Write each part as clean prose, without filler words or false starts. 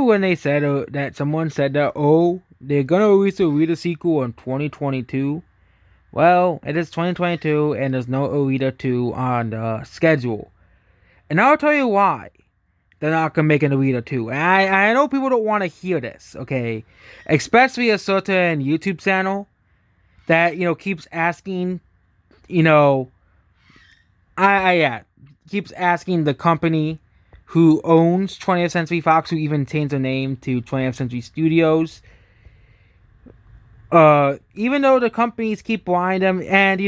when they said that someone said that, oh, they're gonna release a Alita sequel in 2022? Well, it is 2022 and there's no Alita 2 on the schedule. And I'll tell you why they're not gonna make an Alita 2. And I know people don't want to hear this, okay? Especially a certain YouTube channel that, keeps asking, you know, yeah, keeps asking the company who owns 20th Century Fox, who even changed their name to 20th Century Studios. Even though the companies keep lying them, and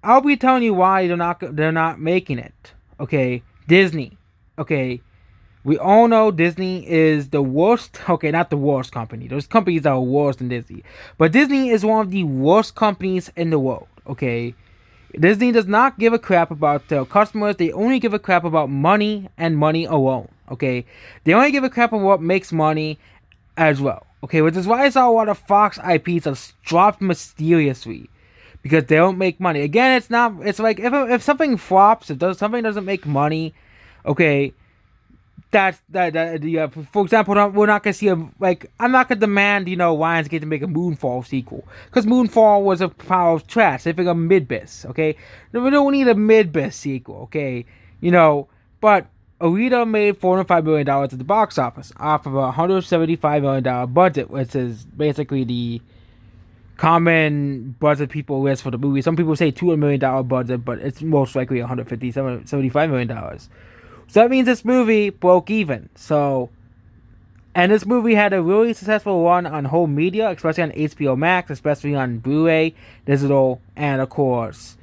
I'll be telling you why they're not making it. Okay, Disney. Okay, we all know Disney is the worst. Okay, not the worst company. Those companies are worse than Disney, but Disney is one of the worst companies in the world. Okay, Disney does not give a crap about their customers. They only give a crap about money and money alone. Okay, they only give a crap about what makes money as well. Okay, which is why I saw a lot of Fox IPs are dropped mysteriously, because they don't make money. Again, it's not. It's like if something flops, something doesn't make money. Okay, that. Yeah. For example, we're not gonna see I'm not gonna demand Lionsgate to make a Moonfall sequel, because Moonfall was a pile of trash. They think a mid-bis. Okay, we don't need a mid-bis sequel. Okay, but Alita made $405 million at the box office off of a $175 million budget, which is basically the common budget people list for the movie. Some people say $200 million budget, but it's most likely $175 million. So that means this movie broke even. And this movie had a really successful run on home media, especially on HBO Max, especially on Blu-ray, digital, and of course,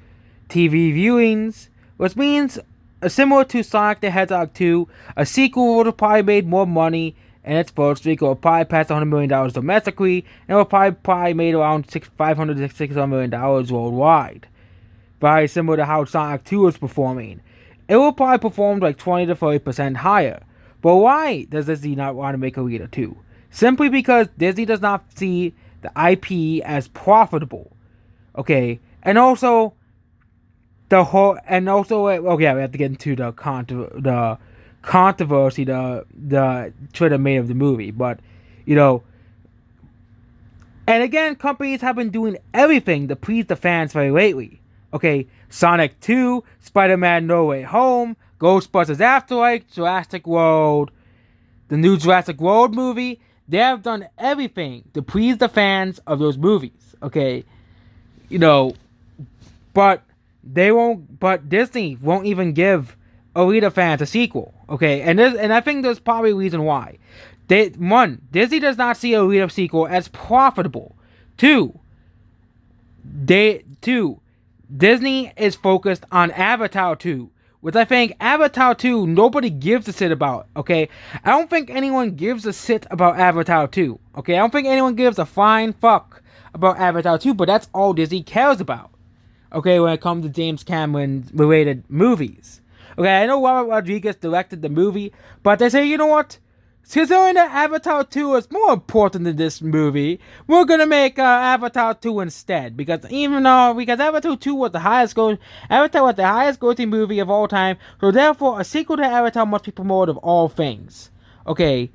TV viewings, which means similar to Sonic the Hedgehog 2, a sequel would have probably made more money in its first week. It would probably pass $100 million domestically, and it would probably made around $500 to $600 million worldwide. Very similar to how Sonic 2 was performing. It will probably perform like 20 to 30% higher. But why does Disney not want to make Alita 2? Simply because Disney does not see the IP as profitable. Okay, and also we have to get into the controversy the Twitter made of the movie, but and again, companies have been doing everything to please the fans very lately. Okay, Sonic 2, Spider-Man No Way Home, Ghostbusters Afterlife, Jurassic World, the new Jurassic World movie. They have done everything to please the fans of those movies. Okay, but Disney won't even give Alita fans a sequel. Okay, and I think there's probably a reason why. Disney does not see Alita sequel as profitable. Two, Disney is focused on Avatar 2, which I think Avatar 2 nobody gives a shit about. Okay, I don't think anyone gives a shit about Avatar 2. Okay, I don't think anyone gives a flying fuck about Avatar 2, but that's all Disney cares about. Okay, when it comes to James Cameron related movies. Okay, I know Robert Rodriguez directed the movie, but they say, you know what? Considering that Avatar 2 is more important than this movie, we're gonna make Avatar 2 instead. Because Avatar 2 was the highest grossing movie of all time, so therefore a sequel to Avatar must be promoted of all things. Okay,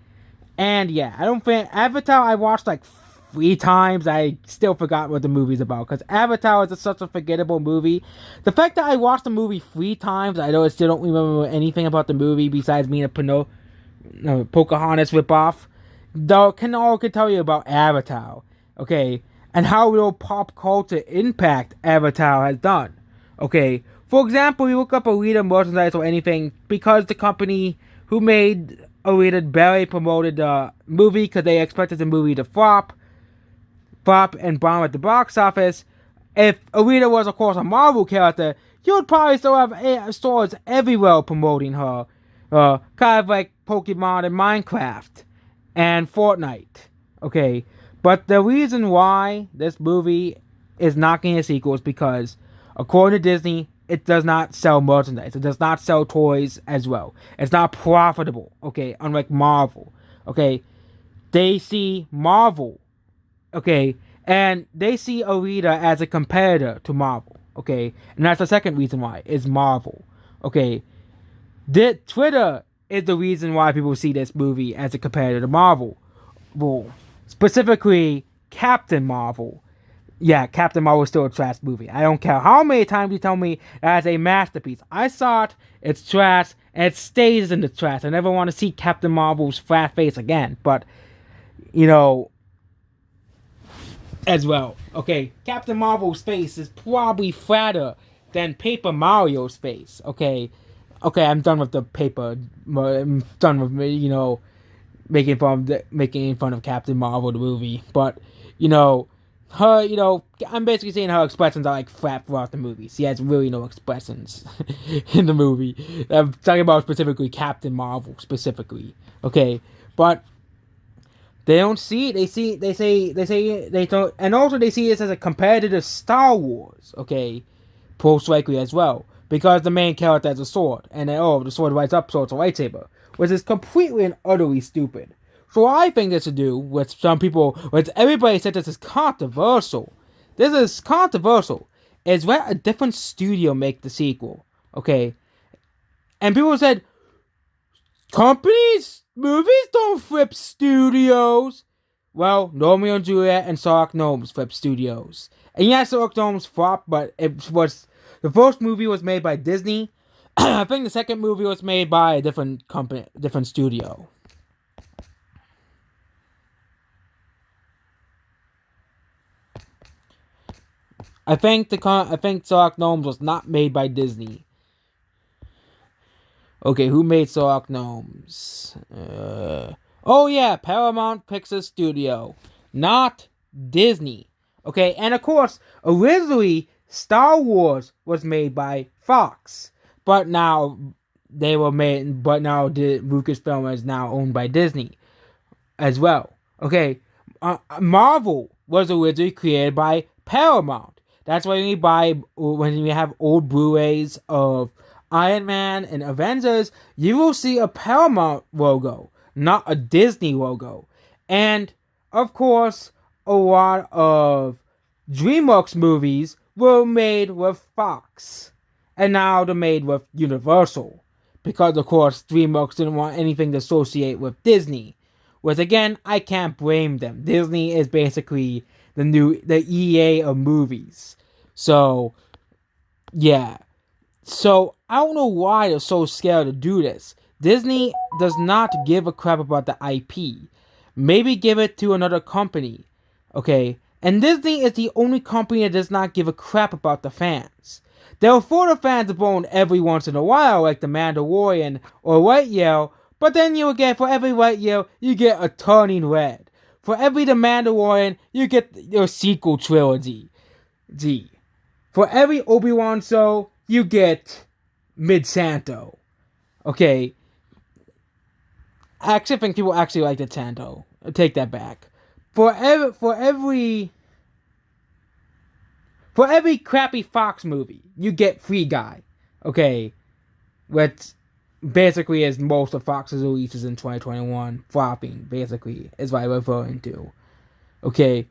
and yeah, I don't think Avatar I watched like 3 times. I still forgot what the movie's about, because Avatar is such a forgettable movie. The fact that I watched the movie 3 times, I still don't remember anything about the movie besides being a Pocahontas ripoff. Though can tell you about Avatar, okay, and how little pop culture impact Avatar has done. Okay, for example, you look up Alita merchandise or anything, because the company who made Alita barely promoted the movie because they expected the movie to flop and bomb at the box office. If Alita was, of course, a Marvel character, you would probably still have stores everywhere promoting her. Kind of like Pokemon and Minecraft and Fortnite. Okay, but the reason why this movie is not getting a sequel is because, according to Disney, it does not sell merchandise. It does not sell toys as well. It's not profitable. Okay, unlike Marvel. Okay, they see Marvel. Okay, and they see Alita as a competitor to Marvel. Okay, and that's the second reason why, is Marvel. Okay, Twitter is the reason why people see this movie as a competitor to Marvel. Well, specifically Captain Marvel. Yeah, Captain Marvel is still a trash movie. I don't care how many times you tell me that's a masterpiece. I saw it, it's trash, and it stays in the trash. I never want to see Captain Marvel's flat face again. But, you know, as well. Okay, Captain Marvel's face is probably flatter than Paper Mario's face. Okay, I'm done with the paper. I'm done with making fun of Captain Marvel the movie. But her, I'm basically saying her expressions are like flat throughout the movie. She has really no expressions in the movie. I'm talking about specifically Captain Marvel specifically. Okay, but they don't see it. They don't, and also they see this as a competitor to Star Wars. Okay, most likely as well, because the main character has a sword, and then the sword lights up, so it's a lightsaber, which is completely and utterly stupid. So I think this to do with some people, which everybody said this is controversial. This is controversial. Is let a different studio make the sequel. Okay, and people said movies don't flip studios. Well, Romeo and Juliet and Sherlock Gnomes flip studios. And yes, Sherlock Gnomes flopped, but the first movie was made by Disney. I think the second movie was made by a different company, different studio. I think Sherlock Gnomes was not made by Disney. Okay, who made Sherlock Gnomes? Oh yeah, Paramount Pictures Studio, not Disney. Okay, and of course, originally Star Wars was made by Fox, but now Lucasfilm is now owned by Disney as well. Okay, Marvel was originally created by Paramount. That's why when you have old Blu-rays of Iron Man and Avengers, you will see a Paramount logo, not a Disney logo. And, of course, a lot of DreamWorks movies were made with Fox. And now they're made with Universal. Because, of course, DreamWorks didn't want anything to associate with Disney. Which, again, I can't blame them. Disney is basically the EA of movies. So, yeah. So, I don't know why they're so scared to do this. Disney does not give a crap about the IP. Maybe give it to another company. Okay? And Disney is the only company that does not give a crap about the fans. They'll throw the fans a bone every once in a while, like The Mandalorian or White Yell, but then you will get, for every White Yell, you get a Turning Red. For every The Mandalorian, you get your sequel trilogy. For every Obi-Wan show, you get Mid-Santo. Okay. I actually think people actually like the Santo. I'll take that back. For every crappy Fox movie, you get Free Guy. Okay. Which basically is most of Fox's releases in 2021 flopping, basically, is what I'm referring to. Okay.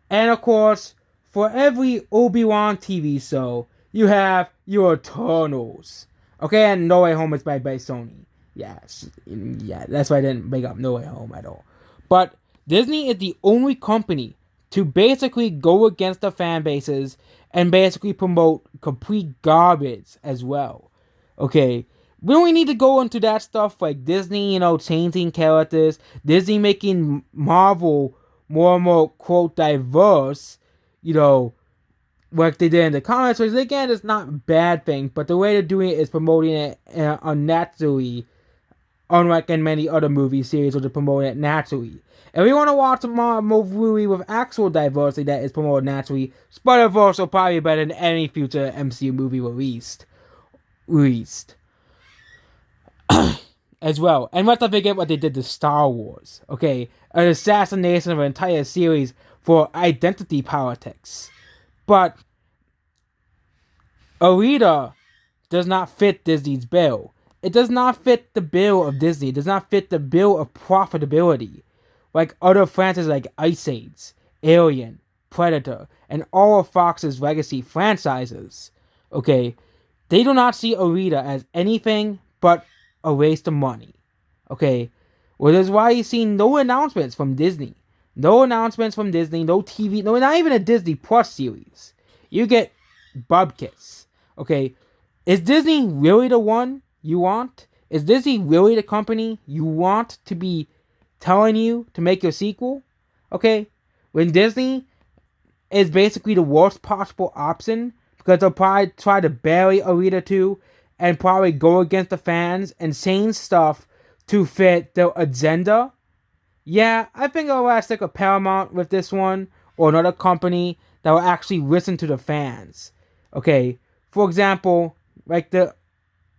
And of course, for every Obi-Wan TV show, you have your Eternals. Okay, and No Way Home is made by Sony. Yeah, that's why I didn't bring up No Way Home at all. But Disney is the only company to basically go against the fan bases and basically promote complete garbage as well. Okay, we don't need to go into that stuff like Disney, changing characters, Disney making Marvel more and more, quote, diverse, like they did in the comics, which again is not a bad thing, but the way they're doing it is promoting it unnaturally, unlike in many other movie series where they're promoting it naturally. If we want to watch a movie with actual diversity that is promoted naturally, Spider-Verse will probably be better than any future MCU movie released. As well. And let's not forget what they did to Star Wars. Okay? An assassination of an entire series for identity politics. But Alita does not fit Disney's bill. It does not fit the bill of Disney. It does not fit the bill of profitability. Like other franchises like Ice Age, Alien, Predator, and all of Fox's legacy franchises. Okay? They do not see Alita as anything but a waste of money. Okay, well, that's why you've seen no announcements from Disney. No announcements from Disney, no TV, no, not even a Disney Plus series. You get Bubkiss. Okay, is Disney really the one you want? Is Disney really the company you want to be telling you to make your sequel? Okay, when Disney is basically the worst possible option because they'll probably try to bury Alita 2 and probably go against the fans and saying stuff to fit their agenda. Yeah, I think I'll rather stick with Paramount with this one or another company that will actually listen to the fans. Okay, for example, like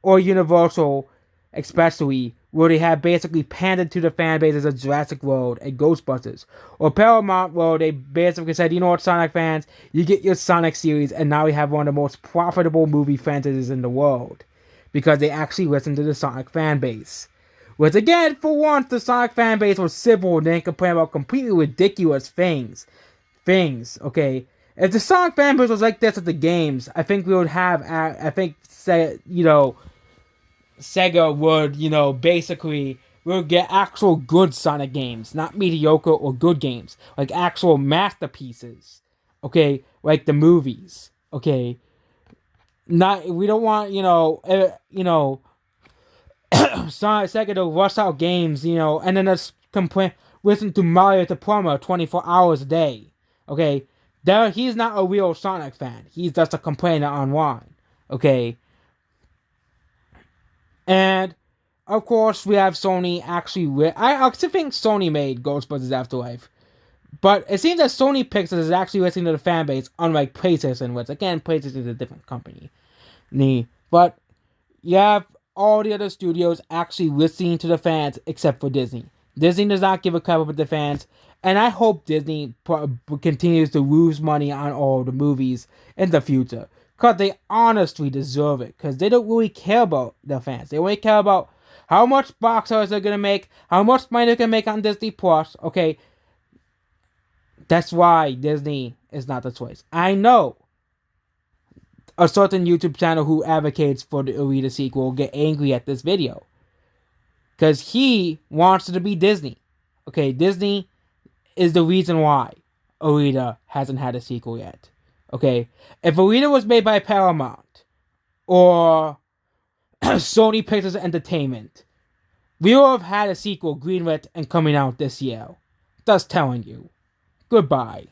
Universal, especially, where they have basically pandered to the fan bases of Jurassic World and Ghostbusters. Or Paramount, where they basically said, you know what, Sonic fans, you get your Sonic series, and now we have one of the most profitable movie franchises in the world. Because they actually listened to the Sonic fan base. Which again, for once, the Sonic fan base was civil and didn't complain about completely ridiculous things. Okay? If the Sonic fan base was like this at the games, I think we would have, Sega would, basically, we'll get actual good Sonic games, not mediocre or good games, like actual masterpieces, okay, like the movies, okay. Not we don't want Sonic Sega to rush out games, and then just listen to Mario to promo 24 hours a day, okay. He's not a real Sonic fan. He's just a complainer online, okay. And, of course, we have Sony actually... I actually think Sony made Ghostbusters Afterlife. But it seems that Sony Pictures is actually listening to the fan base, unlike PlayStation, which, again, PlayStation is a different company. But you have all the other studios actually listening to the fans, except for Disney. Disney does not give a crap about the fans. And I hope Disney continues to lose money on all the movies in the future. Because they honestly deserve it. Because they don't really care about the fans. They only care about how much box office they're going to make. How much money they're going to make on Disney Plus. Okay. That's why Disney is not the choice. I know a certain YouTube channel who advocates for the Alita sequel will get angry at this video. Because he wants it to be Disney. Okay. Disney is the reason why Alita hasn't had a sequel yet. Okay, if Alita was made by Paramount or Sony Pictures Entertainment, we would have had a sequel greenlit and coming out this year. Just telling you. Goodbye.